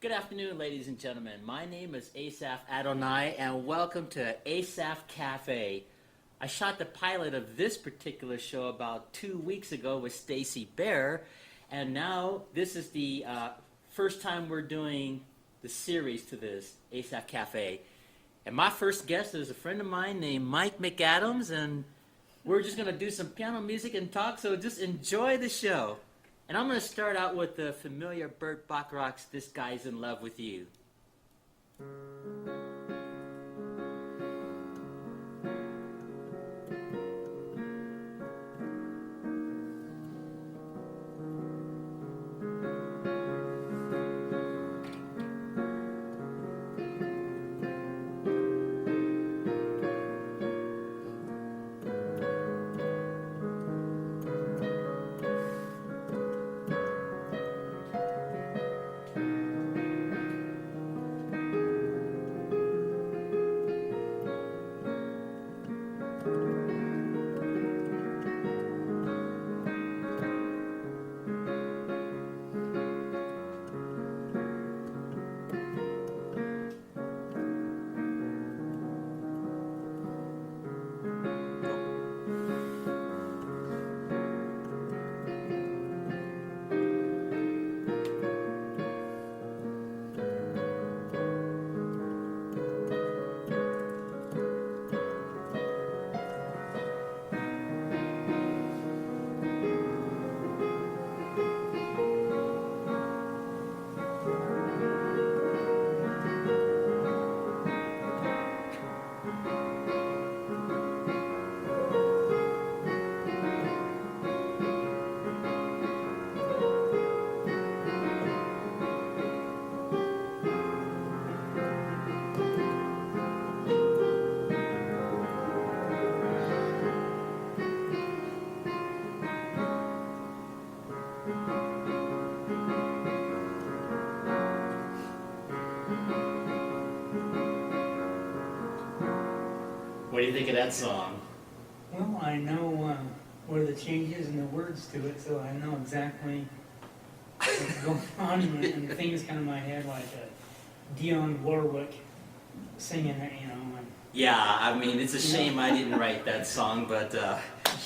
Good afternoon, ladies and gentlemen. My name is Asaph Adonai, and welcome to Asaph Cafe. I shot the pilot of this particular show about 2 weeks ago with Stacy Bear, and now this is the first time we're doing the series to this Asaph Cafe. And my first guest is a friend of mine named Mike McAdams, and we're just going to do some piano music and talk, so just enjoy the show. And I'm going to start out with the familiar Burt Bacharach's This Guy's in Love with You. What do you think of that song? Well, I know what are the changes in the words to it, so I know exactly what's going on, and things kind of in my head like Dionne Warwick singing it, you know. Yeah, I mean, it's a shame I didn't write that song, but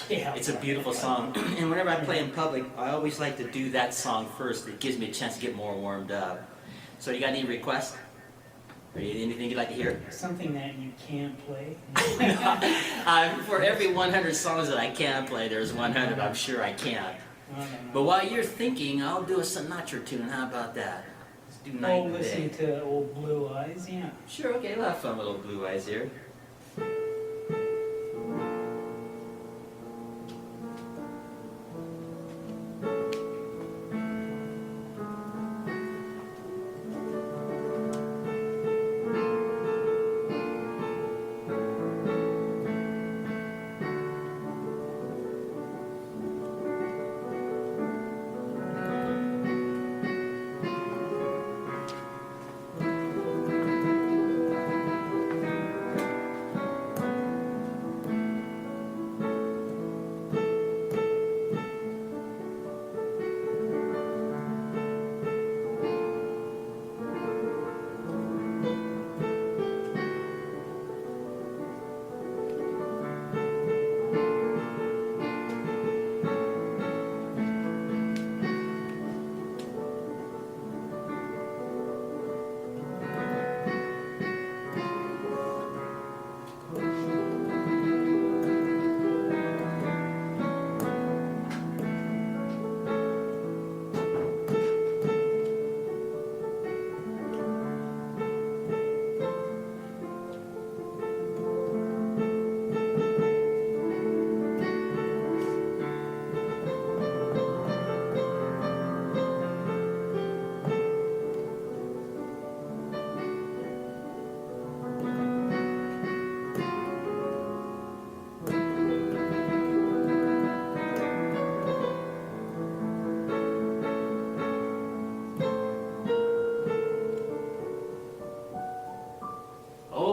Yeah, it's a beautiful song. And whenever I play in public, I always like to do that song first. It gives me a chance to get more warmed up. So you got any requests? Or anything you'd like to hear? Something that you can't play. For every 100 songs that I can play, there's 100 I'm sure I can't. But while you're thinking, I'll do a Sinatra tune. How about that? Let's do Night and Day. Listen to Old Blue Eyes, yeah. Sure, okay, we'll have fun with Old Blue Eyes here.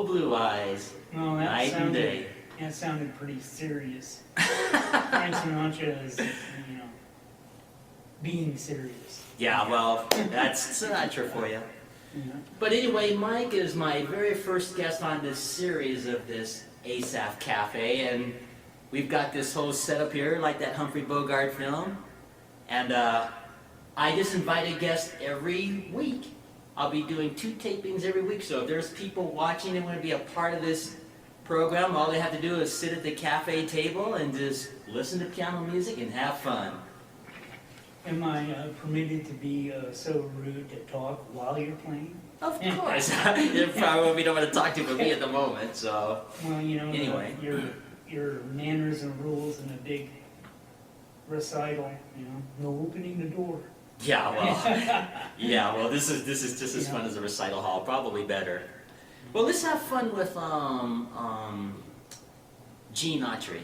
Blue Eyes, Well, Night and Day. That sounded pretty serious. Frank Sinatra is, you know, being serious. Yeah, well, that's Sinatra for you. Yeah. But anyway, Mike is my very first guest on this series of this Asaph Cafe, and we've got this whole setup here, like that Humphrey Bogart film. And I just invite a guest every week. I'll be doing 2 tapings every week, so if there's people watching and want to be a part of this program, all they have to do is sit at the cafe table and just listen to piano music and have fun. Am I permitted to be so rude to talk while you're playing? Of course. There probably won't be no one to talk to but me at the moment, so. Well, you know, Anyway. your manners and rules in a big recital, you know, no opening the door. Yeah, well, this is just as fun as a recital hall, probably better. Well, let's have fun with Gene Autry.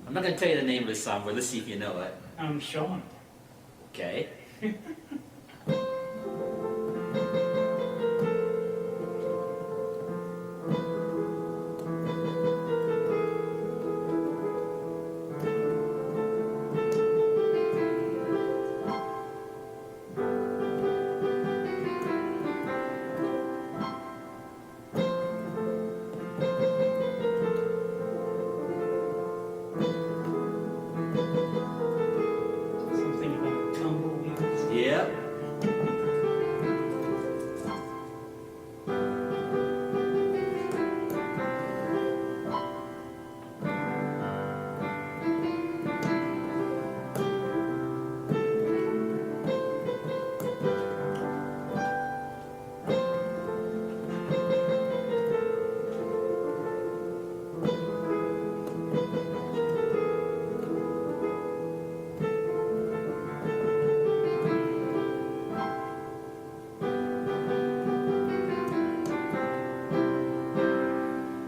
I'm not going to tell you the name of the song, but let's see if you know it. I'm Sean. Okay. Something about tumbleweeds. Yep.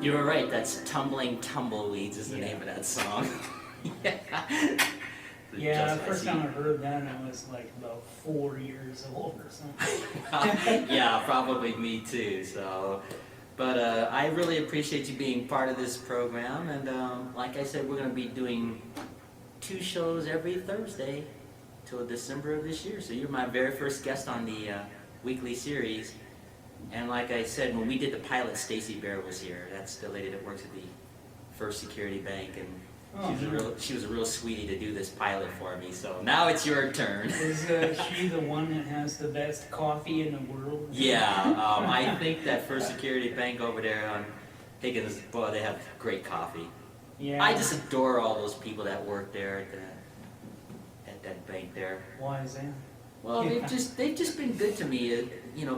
You were right, that's Tumbling Tumbleweeds is the name of that song. Yeah, the Just first I see. time I heard that, I was like about 4 years old or something. Yeah, probably me too, so. But I really appreciate you being part of this program, and like I said, we're going to be doing 2 shows every Thursday till December of this year, so you're my very first guest on the weekly series. And like I said, when we did the pilot, Stacy Bear was here. That's the lady that works at the First Security Bank, and she was a real sweetie to do this pilot for me. So now it's your turn. Is she the one that has the best coffee in the world? Yeah, I think that First Security Bank over there on Higgins, boy, they have great coffee. Yeah. I just adore all those people that work there at that bank there. Why is that? Well, Yeah. they've just been good to me,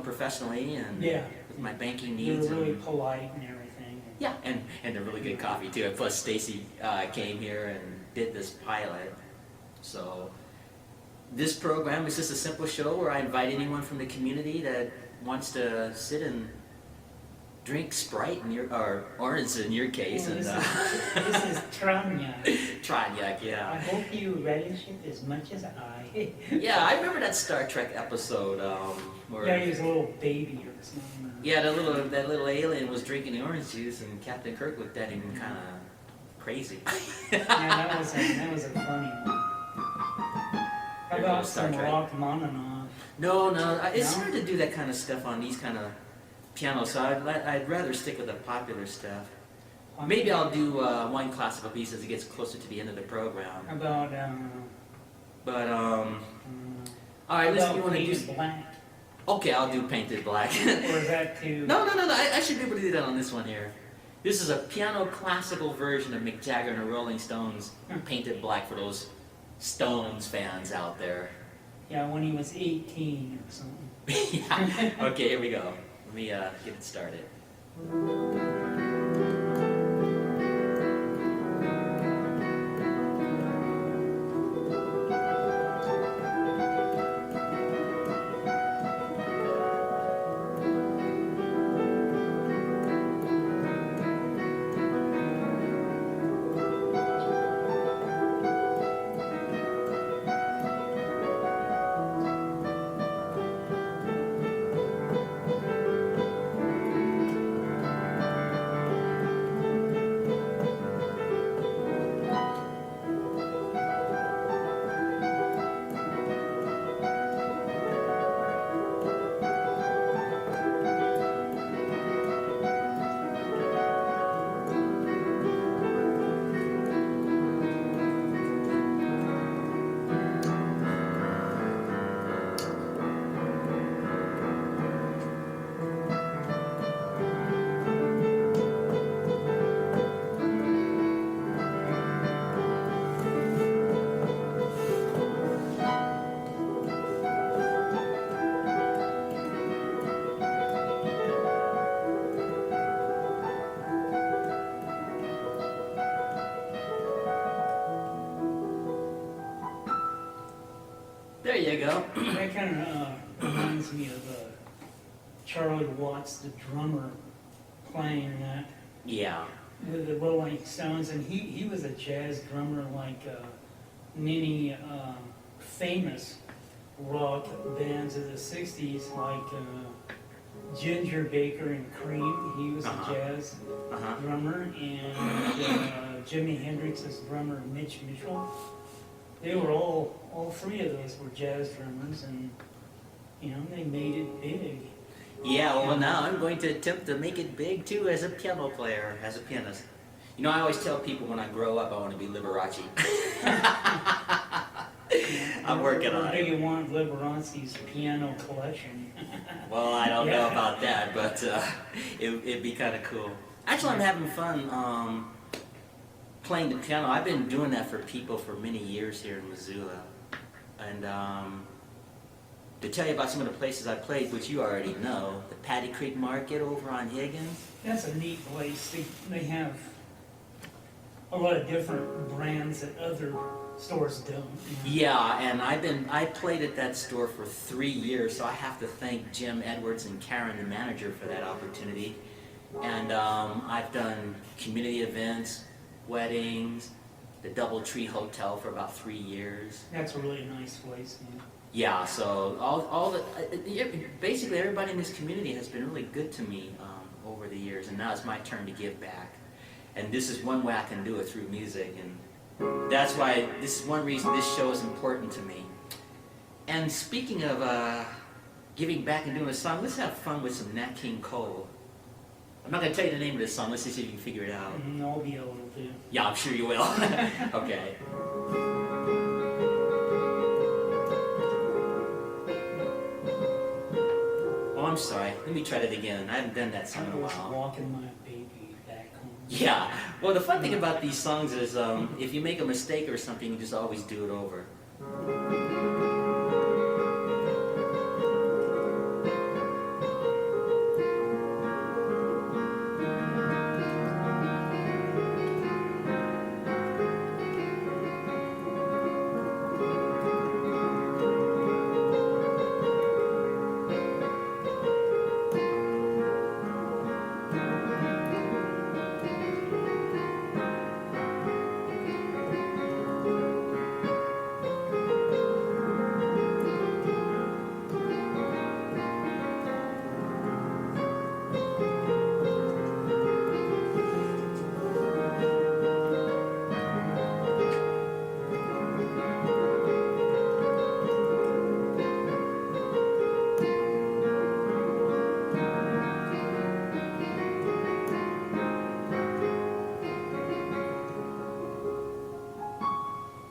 professionally and Yeah. with my banking You're needs. really And, polite and everything. yeah, and they're really good coffee too. And plus, Stacy came here and did this pilot. So this program is just a simple show where I invite anyone from the community that wants to sit and drink Sprite or orange in your case, Oh, and this is Tranya. Trognac, I yeah. hope you relish it as much as I. Yeah, I remember that Star Trek episode where Yeah, he was a little baby or something. yeah, that little alien was drinking the orange juice, and Captain Kirk looked at him kind of crazy. Yeah, that was a funny one. How There about goes Star some Trek. Rachmaninoff? No, it's No? hard to do that kind of stuff on these kind of pianos, so I'd rather stick with the popular stuff. Maybe I'll do one classical piece as it gets closer to the end of the program. How about But all right, listen, you want to do? Painted Black? Okay, I'll do Painted Black. Or is that too? No, I should be able to do that on this one here. This is a piano classical version of Mick Jagger and the Rolling Stones, Painted Black for those Stones fans out there. Yeah, when he was 18 or something. Yeah. Okay, here we go. Let me get it started. you go. That kind of reminds me of Charlie Watts, the drummer, playing that Yeah. with the Rolling Stones, and he was a jazz drummer like many famous rock bands of the 60s, like Ginger Baker and Cream. He was a jazz drummer, and Jimi Hendrix's drummer, Mitch Mitchell. They were all three of those were jazz drummers, and they made it big. Yeah, well now I'm going to attempt to make it big too as a piano player, as a pianist. I always tell people when I grow up I want to be Liberace. I'm working on Do it. you want Liberace's piano collection? Well, I don't know about that, but it'd be kind of cool. Actually, I'm having fun playing the piano. I've been doing that for people for many years here in Missoula. And to tell you about some of the places I played, which you already know, the Patty Creek Market over on Higgins. That's a neat place. They have a lot of different brands that other stores don't. Yeah, and I played at that store for 3 years, so I have to thank Jim Edwards and Karen, the manager, for that opportunity. And I've done community events, weddings, the Doubletree Hotel for about 3 years. That's a really nice place, man. Yeah, so basically everybody in this community has been really good to me over the years, and now it's my turn to give back. And this is one way I can do it, through music, and that's why this is one reason this show is important to me. And speaking of giving back and doing a song, let's have fun with some Nat King Cole. I'm not going to tell you the name of this song, let's see if you can figure it out. I'll be able to. Yeah, I'm sure you will. Okay. Oh, I'm sorry. Let me try that again. I haven't done that song in a I was while. walking my baby back home. Yeah. Well, the fun thing about these songs is if you make a mistake or something, you just always do it over.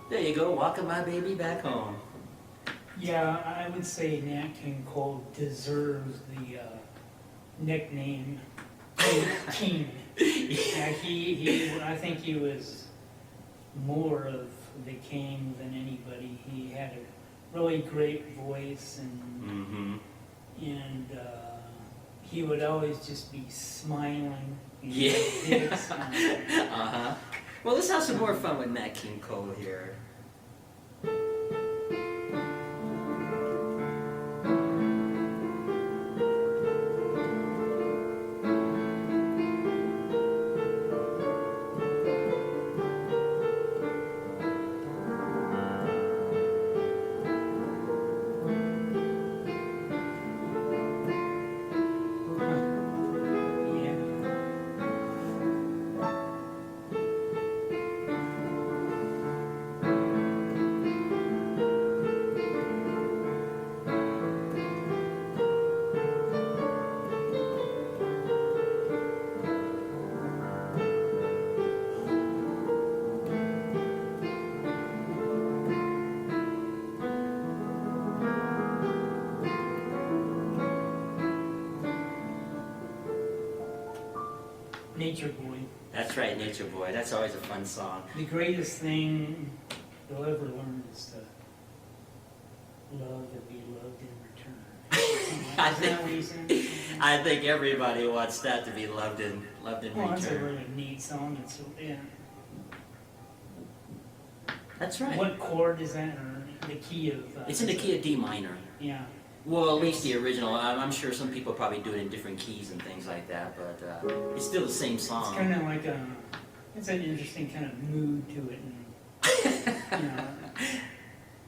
There you go, walking my baby back home. Yeah, I would say Nat King Cole deserves the nickname King. Yeah, I think he was more of the king than anybody. He had a really great voice, and he would always just be smiling. Yeah. Big smile. Well, let's have some more fun with Nat King Cole here. Nature Boy. That's right, Nature Boy. That's always a fun song. The greatest thing you'll ever learn is to love and be loved in return. Isn't that what he said? I think everybody wants that, to be loved in Well, that's a return. really neat song. It's, yeah. That's right. What chord is that? Or the key of. It's in the key of D minor. Yeah. Well, at least the original. I'm sure some people probably do it in different keys and things like that, but it's still the same song. It's kind of like it's an interesting kind of mood to it, and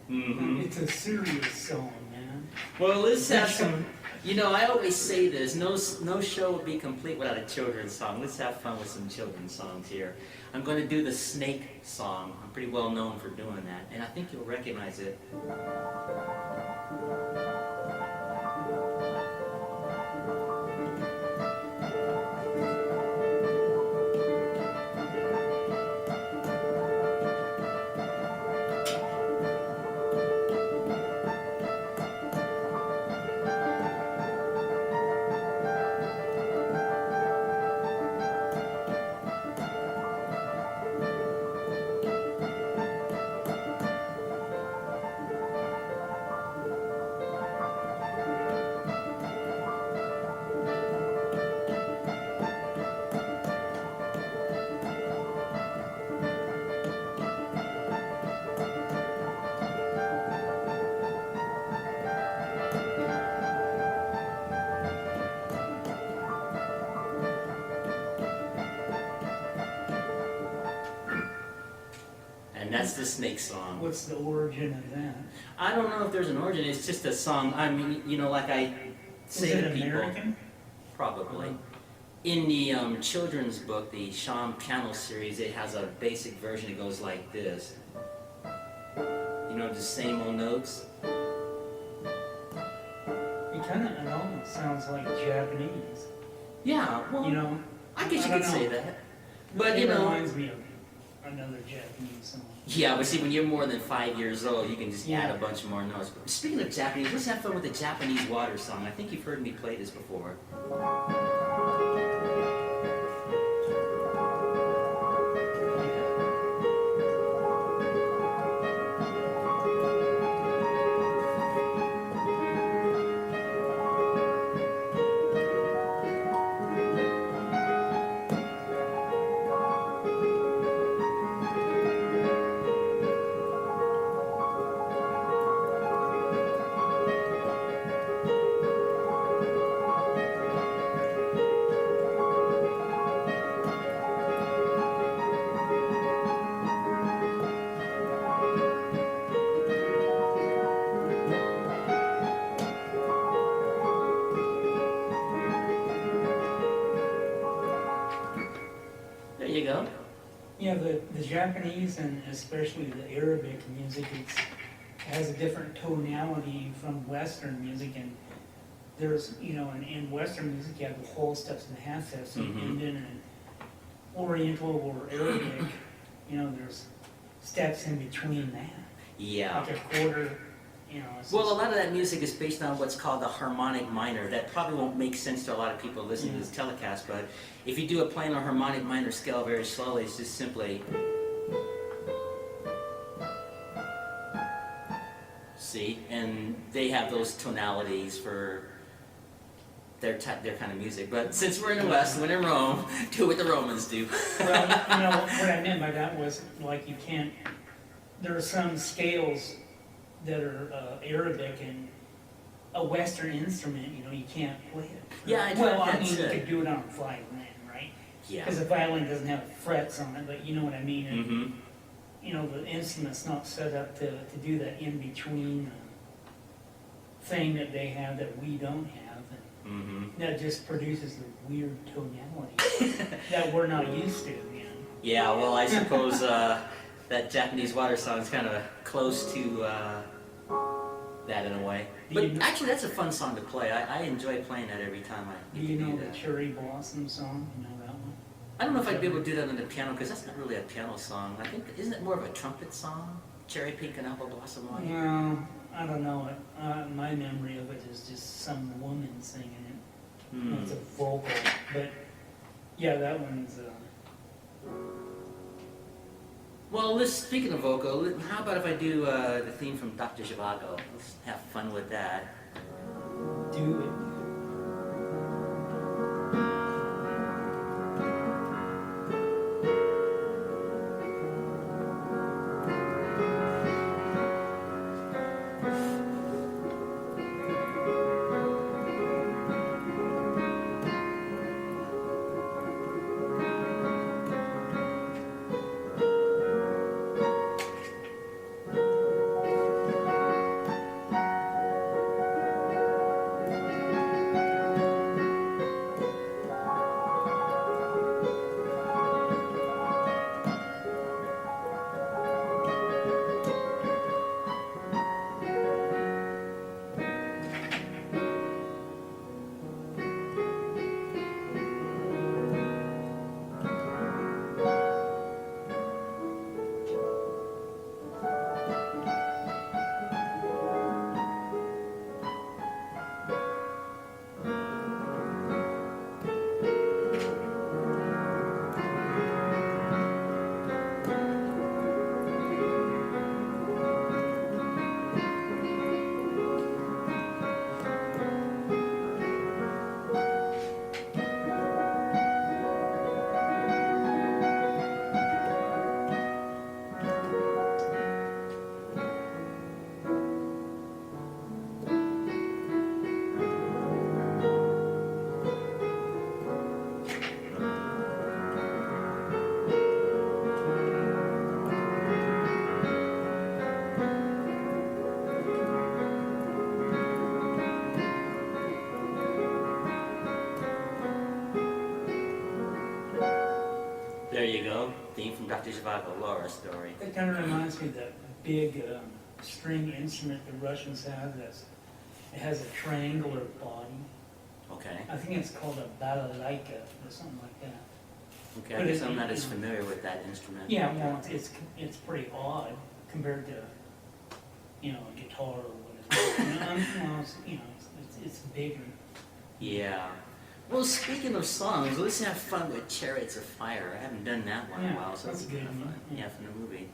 Mm-hmm. it's a serious song, man. Well, let's have some. You know, I always say this: no show would be complete without a children's song. Let's have fun with some children's songs here. I'm going to do the Snake song. I'm pretty well known for doing that, and I think you'll recognize it. And that's the Snake song. What's the origin of that? I don't know if there's an origin. It's just a song. I mean, you know, like I say Is it to people, American? probably. In the children's book, the Sham Piano series, it has a basic version. It goes like this. You know, the same old notes. It almost sounds like Japanese. Yeah, well, You know, I guess you I could don't say know. that. But it you know, reminds me of another Japanese song. yeah, but see, when you're more than 5 years old, you can just add Yeah. a bunch more notes. But speaking of Japanese, let's have fun with the Japanese water song. I think you've heard me play this before. There you go. Yeah, the Japanese and especially the Arabic music, has a different tonality from Western music, and there's, in Western music you have the whole steps and half steps, and Mhm. in an Oriental or Arabic, there's steps in between that, Yeah. like a quarter, it's Well, a just- lot of that music is based on what's called the harmonic minor. That probably won't make sense to a lot of people listening to this telecast, but if you do it playing a harmonic minor scale very slowly, it's just simply... See? And they have those tonalities for their kind of music. But since we're in the West, when in Rome, do what the Romans do. Well, what I meant by that was, like, there are some scales that are Arabic, and a Western instrument, you can't play it. Yeah, I Well, I tried mean, you that. could do it on a violin, right? Yeah. Because a violin doesn't have frets on it, but you know what I mean? And, Mm-hmm. the instrument's not set up to do that in-between thing that they have that we don't have. And Mm-hmm. that just produces the weird tonality that we're not used to, Yeah, well, I suppose that Japanese water song is kind of close to that in a way. But actually, that's a fun song to play. I enjoy playing that every time I Do get you to know do the that. Cherry Blossom song? You know that one? I don't know if I'd be able to do that on the piano, because that's not really a piano song. I think, isn't it more of a trumpet song? Cherry Pink and Apple Blossom Wine? Well, I don't know. My memory of it is just some woman singing it. Hmm. It's a vocal, but yeah, that one's. Well, speaking of vocal, how about if I do the theme from Dr. Zhivago? Let's have fun with that. Do it. theme from Dr. Zhivago, Laura's story. That kind of reminds me of that big string instrument the Russians have. It has a triangular body. Okay. I think it's called a balalaika or something like that. Okay, I But guess I'm not as familiar with that instrument. Yeah, well, it's pretty odd compared to, a guitar or whatever. It's bigger. Yeah. Well, speaking of songs, let's have fun with Chariots of Fire. I haven't done that one in a while, so that's it's good. kind of fun. Yeah. Yeah, from the movie.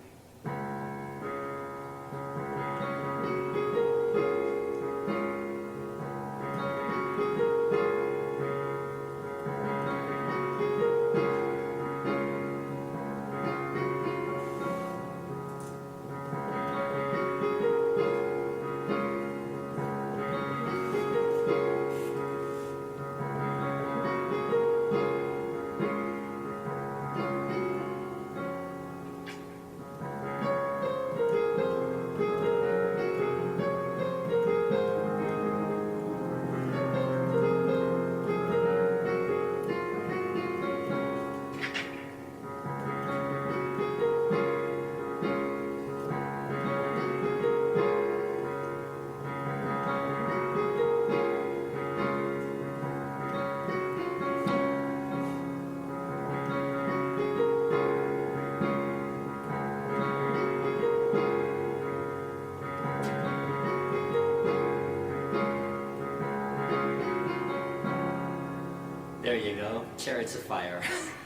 There you go, Chariots of Fire.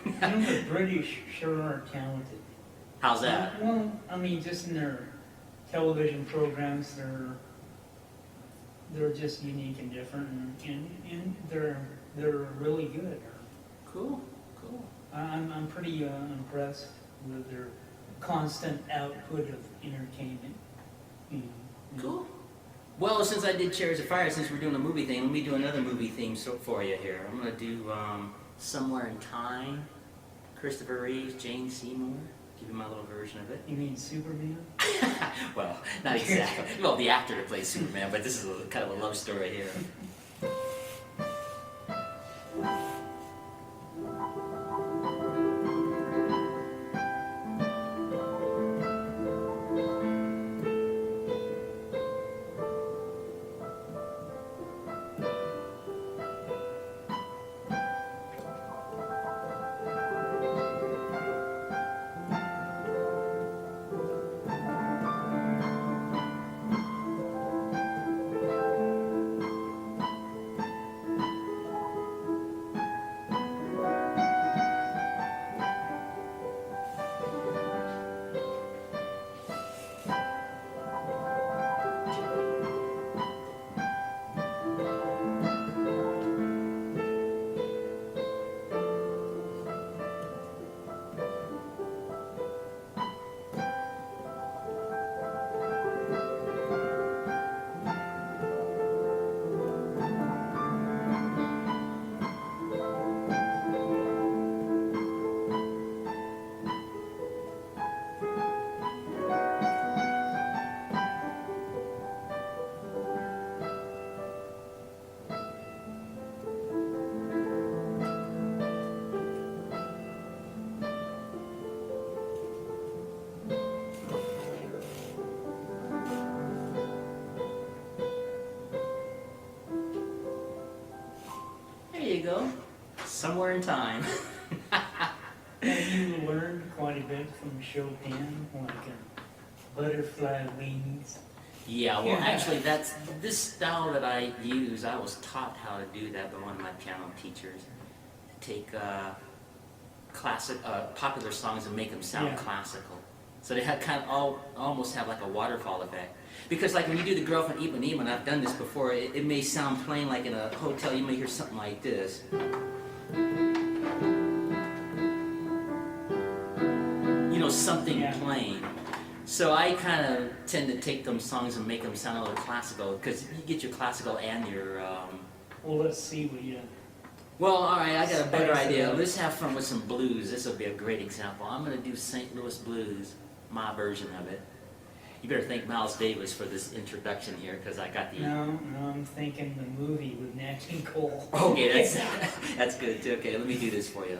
The British sure are talented. How's that? Well, I mean, just in their television programs, they're just unique and different, and they're really good. Cool, cool. I'm pretty impressed with their constant output of entertainment. Cool. Well, since I did Chariots of Fire, since we're doing a movie thing, let me do another movie theme for you here. I'm going to do Somewhere in Time, Christopher Reeves, Jane Seymour. Give you my little version of it. You mean Superman? Well, not exactly. Well, the actor that plays Superman, but this is kind of a love story here. There you go. Somewhere in Time. Have you learned quite a bit from Chopin, like butterfly wings? Yeah, well, actually, that's this style that I use. I was taught how to do that by one of my piano teachers. Take popular songs and make them sound classical. So they had kind of almost have like a waterfall effect. Because like when you do the Girl from Ipanema, and I've done this before, it may sound plain like in a hotel. You may hear something like this. Something plain. So I kind of tend to take them songs and make them sound a little classical, because you get your classical and your... Well, let's see what you... Well, all right, I got a better idea. Let's have fun with some blues. This will be a great example. I'm going to do St. Louis Blues, my version of it. You better thank Miles Davis for this introduction here, because I got the... No, I'm thinking the movie with Nat King Cole. Okay, that's good too. Okay, let me do this for you.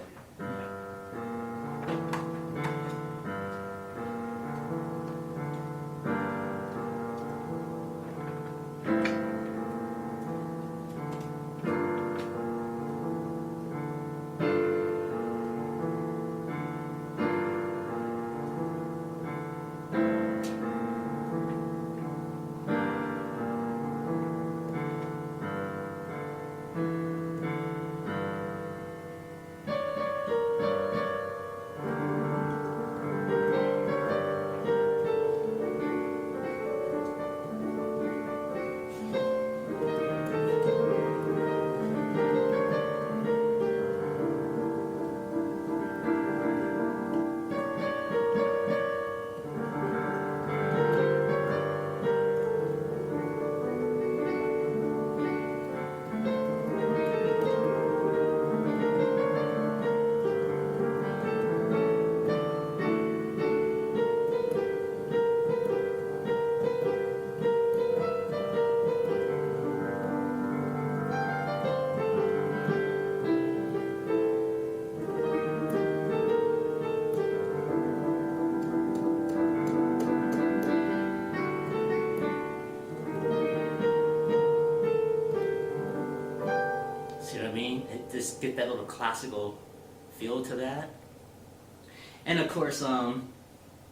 See what I mean? It just get that little classical feel to that. And of course,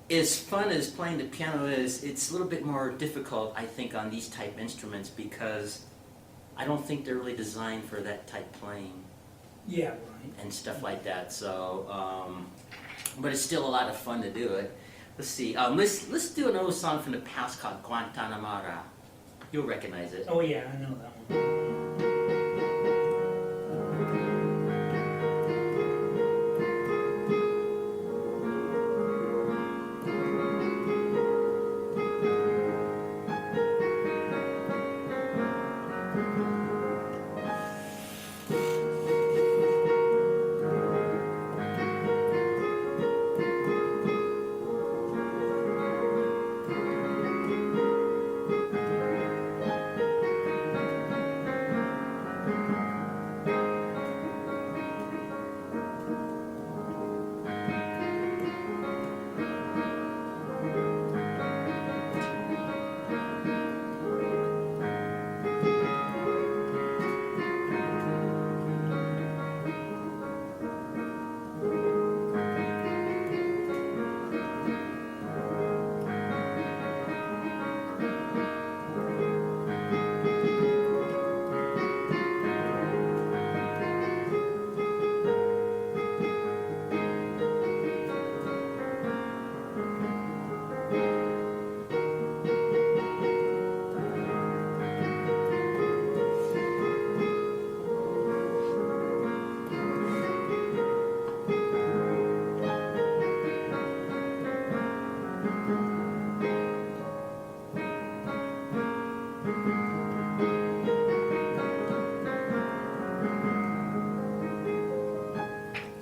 as fun as playing the piano is, it's a little bit more difficult, I think, on these type instruments because I don't think they're really designed for that type playing. Yeah, right. And stuff like that. So, but it's still a lot of fun to do it. Let's see. Let's do another song from the past called Guantanamara. You'll recognize it. Oh yeah, I know that one.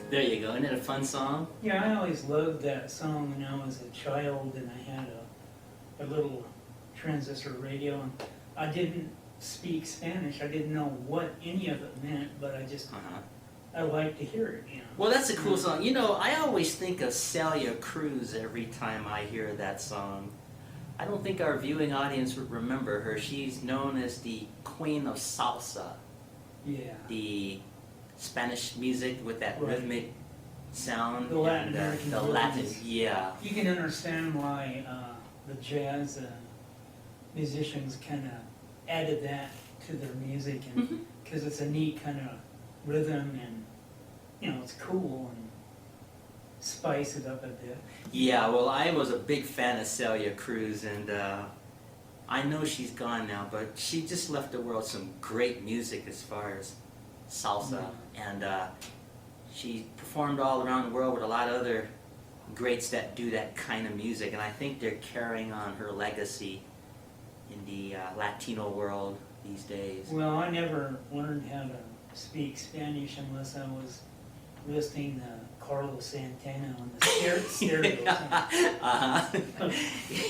There you go. Isn't it a fun song? Yeah, I always loved that song when I was a child, and I had a little transistor radio, and I didn't speak Spanish. I didn't know what any of it meant, but I liked to hear it. You know. Well, that's a cool song. You know, I always think of Celia Cruz every time I hear that song. I don't think our viewing audience would remember her. She's known as the Queen of Salsa. Yeah. The Spanish music with that Right. rhythmic sound. The Latin and, American the rhythms. Latin, yeah. You can understand why the jazz musicians kind of added that to their music, and because it's a neat kind of rhythm, and you know, it's cool and spice it up a bit. Yeah, well, I was a big fan of Celia Cruz, and I know she's gone now, but she just left the world some great music as far as salsa, and she performed all around the world with a lot of other greats that do that kind of music, and I think they're carrying on her legacy in the Latino world these days. Well, I never learned how to speak Spanish unless I was listening to Carlos Santana on the stereo.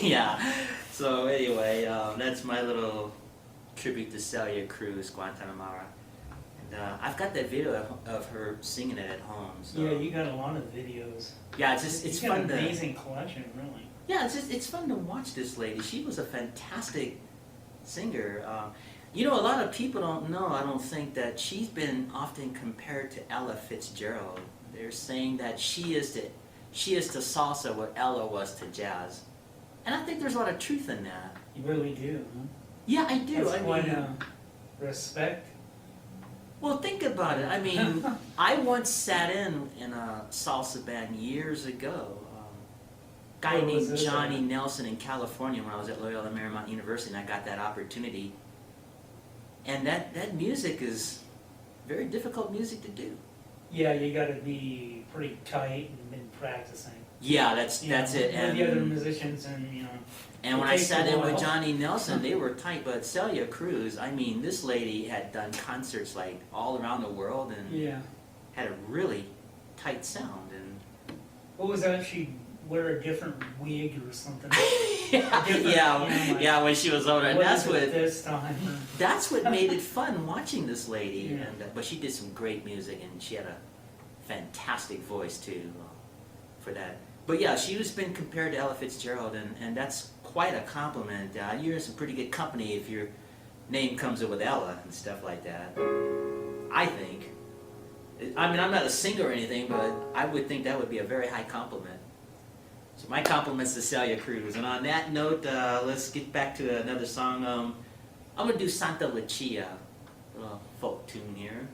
Yeah. So anyway, that's my little tribute to Celia Cruz, Guantanamara. And I've got that video of her singing it at home. So. Yeah, you got a lot of videos. Yeah, it's you got fun an to. amazing collection, really. Yeah, it's fun to watch this lady. She was a fantastic singer. You know, a lot of people don't know, I don't think, that she's been often compared to Ella Fitzgerald. They're saying that she is to salsa what Ella was to jazz. And I think there's a lot of truth in that. You really do, huh? Yeah, I do. That's I quite mean, respect. well, think about it. I mean, I once sat in a salsa band years ago. A guy Where was named this Johnny at? Nelson in California when I was at Loyola Marymount University, and I got that opportunity. And that music is very difficult music to do. Yeah, you got to be pretty tight and been practicing. Yeah, that's You know, it. With And, the other musicians, and you know. and it when I takes sat a in with while. Johnny Nelson, they were tight. But Celia Cruz, I mean, this lady had done concerts like all around the world and Yeah. had a really tight sound. And What was that? She'd wear a different wig or something. yeah, Different, yeah, you know, like, yeah, when she was older, and what that's is it what this time. that's what made it fun watching this lady. Yeah. And but she did some great music, and she had a fantastic voice too for that. But yeah, she was been compared to Ella Fitzgerald, and that's quite a compliment. You're in some pretty good company if your name comes in with Ella and stuff like that. I think. I mean, I'm not a singer or anything, but I would think that would be a very high compliment. So my compliments to Celia Cruz. And on that note, let's get back to another song. I'm going to do Santa Lucia, a little folk tune here.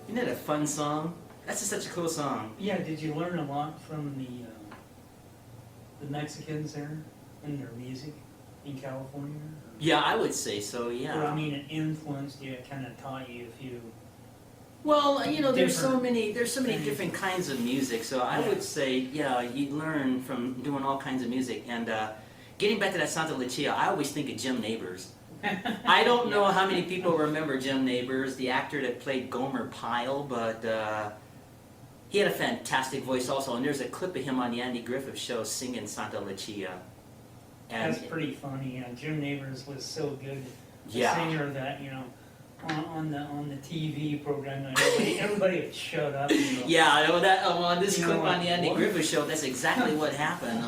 Isn't that a fun song? That's just such a cool song. Yeah, did you learn a lot from the Mexicans there and their music in California? Yeah, I would say so, Or, yeah. I mean, it influenced you, it kind of taught you a few. Well, you know, there's so Different many things. different kinds of music, so I Yeah. would say, yeah, you learn from doing all kinds of music. And getting back to that Santa Lucia, I always think of Jim Nabors. I don't know how many people remember Jim Nabors, the actor that played Gomer Pyle, but he had a fantastic voice also. And there's a clip of him on the Andy Griffith Show singing Santa Lucia. And That's pretty funny. Jim Nabors was so good, a Yeah. singer that on the TV program, everybody would shut up. yeah, I know that on this You clip know, on the Andy what? Griffith Show, that's exactly what happened.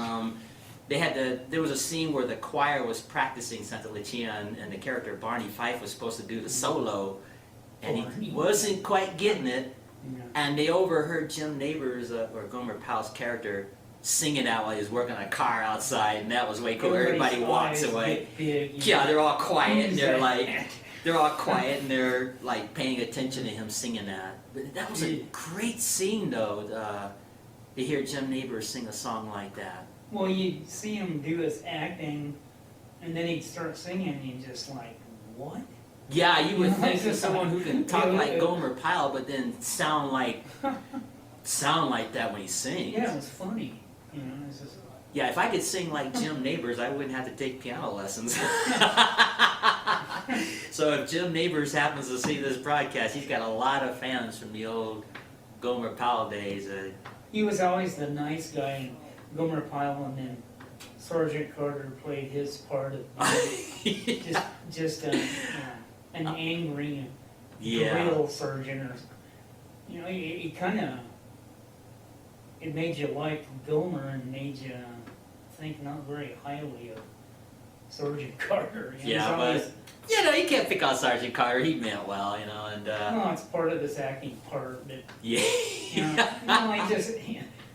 There was a scene where the choir was practicing Santa Lucia, and the character Barney Fife was supposed to do the solo, and he Barney. wasn't quite getting it. Yeah. And they overheard Jim Nabors, or Gomer Pyle's character, singing out while he was working on a car outside, and that was way cool. Everybody walks Everybody's away. eyes get big, Yeah, they're all quiet, and Who's they're that? like, they're all quiet, and they're like paying attention to him singing that. But that was a Yeah. great scene, though, to hear Jim Nabors sing a song like that. Well, you'd see him do his acting, and then he'd start singing, and you're just like, what? Yeah, you would Yeah, think it's of just someone who can talk yeah, like yeah. Gomer Pyle, but then sound like that when he sings. Yeah, it was funny. It's just Yeah, if I could sing like Jim Nabors, I wouldn't have to take piano lessons. So if Jim Nabors happens to see this broadcast, he's got a lot of fans from the old Gomer Pyle days. he was always the nice guy in Gomer Pyle, and then Sergeant Carter played his part of just an angry Yeah. drill sergeant, or he kind of it made you like Gomer and made you think not very highly of Sergeant Carter. Yeah, It's always, but you can't pick on Sergeant Carter. He meant well, and no, it's part of this acting part that yeah. I just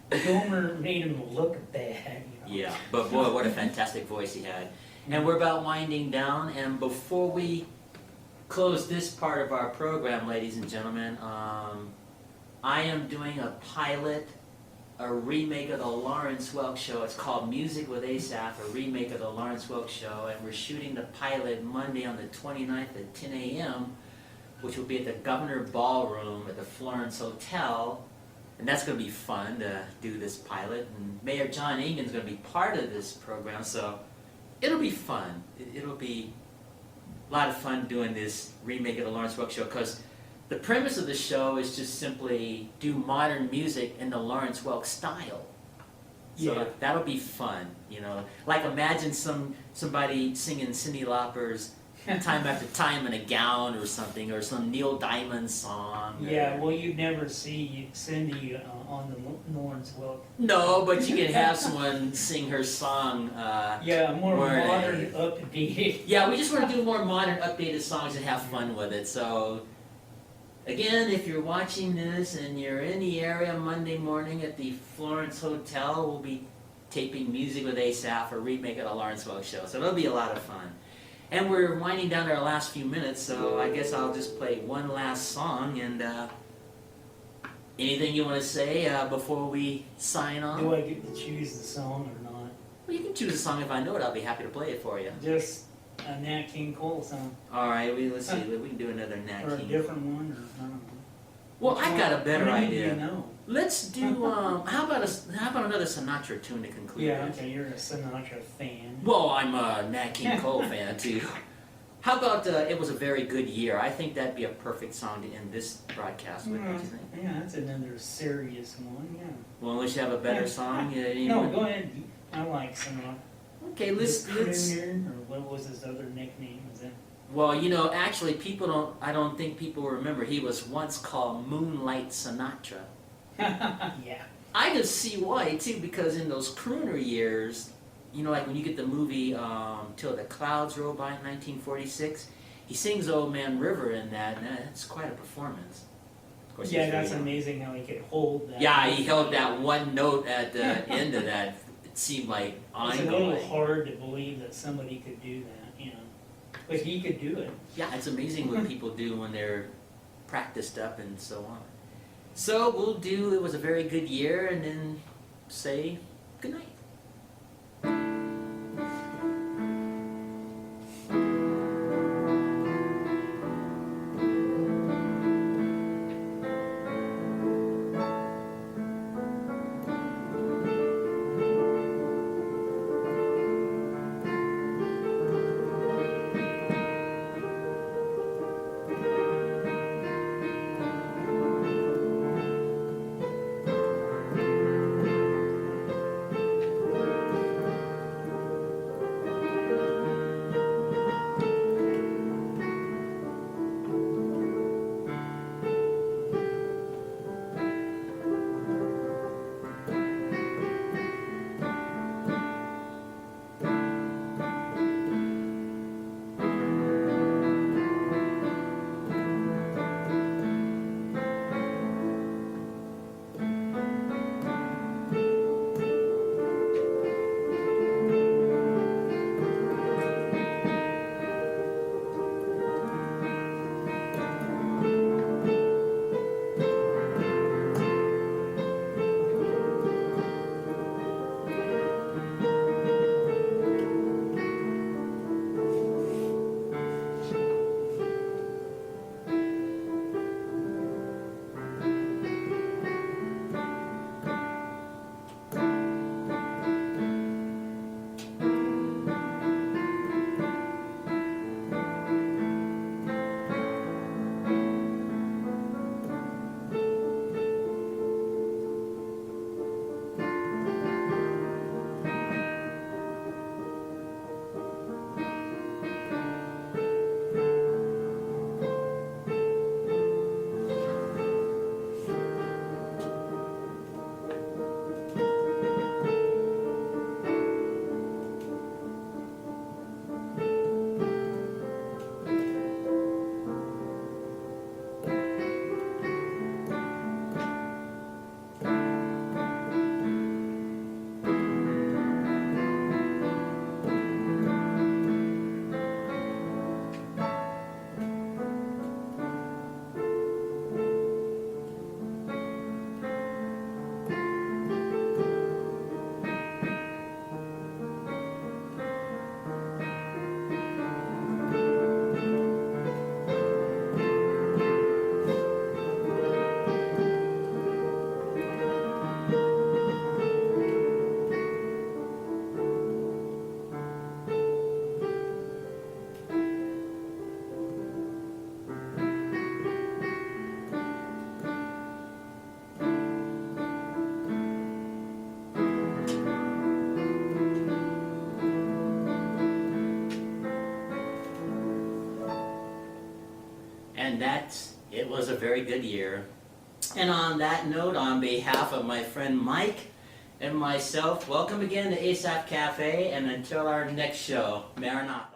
Gomer made him look bad. Yeah, but boy, what a fantastic voice he had. And we're about winding down, and before we close this part of our program, ladies and gentlemen, I am doing a pilot, a remake of the Lawrence Welk Show. It's called Music with Asaph, a remake of the Lawrence Welk Show, and we're shooting the pilot Monday on the 29th at 10 a.m., which will be at the Governor Ballroom at the Florence Hotel. And that's going to be fun to do this pilot. And Mayor John Engen's going to be part of this program, so it'll be fun. It'll be a lot of fun doing this remake of the Lawrence Welk Show, because the premise of the show is just simply do modern music in the Lawrence Welk style. So Yeah. that'll be fun, Like imagine somebody singing Cyndi Lauper's Time After Time in a Gown or something, or some Neil Diamond song. Yeah, well, you'd never see Cindy on the Lawrence Welk. No, but you can have someone sing her song. Yeah, more Where- modern, updated. Yeah, we just want to do more modern, updated songs and have fun with it. So Again, if you're watching this and you're in the area Monday morning at the Florence Hotel, we'll be taping Music with Asaph, a remake of the Lawrenceville show. So it'll be a lot of fun. And we're winding down to our last few minutes, so I guess I'll just play one last song. And anything you want to say before we sign on? Do I get to choose the song or not? Well, you can choose a song. If I know it, I'll be happy to play it for you. Just a Nat King Cole song. All right, let's see. We can do another Nat Or a King. different one, or I don't know. Well, I got a better How many do idea. you know? Let's do. How about another Sinatra tune to conclude? Yeah, this? okay, you're a Sinatra fan. Well, I'm a Nat King Cole fan too. How about It Was a Very Good Year? I think that'd be a perfect song to end this broadcast with. What do you think? Yeah, that's another serious one, yeah. Well, unless you have a better song. No, anyone? go ahead. I like Sinatra. Okay, let's. The Crooner, or what was his other nickname? Was it? Well, actually, I don't think people remember. He was once called Moonlight Sinatra. Yeah. I can see why too, because in those crooner years, like when you get the movie Till the Clouds Roll By in 1946, he sings Old Man River in that, and that's quite a performance. Of course, Yeah, that's amazing how he could hold that. Yeah, he held that one note at the end of that. It seemed like It's a little hard to believe that somebody could do that, But he could do it. Yeah, it's amazing what people do when they're practiced up and so on. So we'll do It Was a Very Good Year, and then say good night. And it was a very good year. And on that note, on behalf of my friend Mike and myself, welcome again to Asaph Cafe, and until our next show, Maranatha.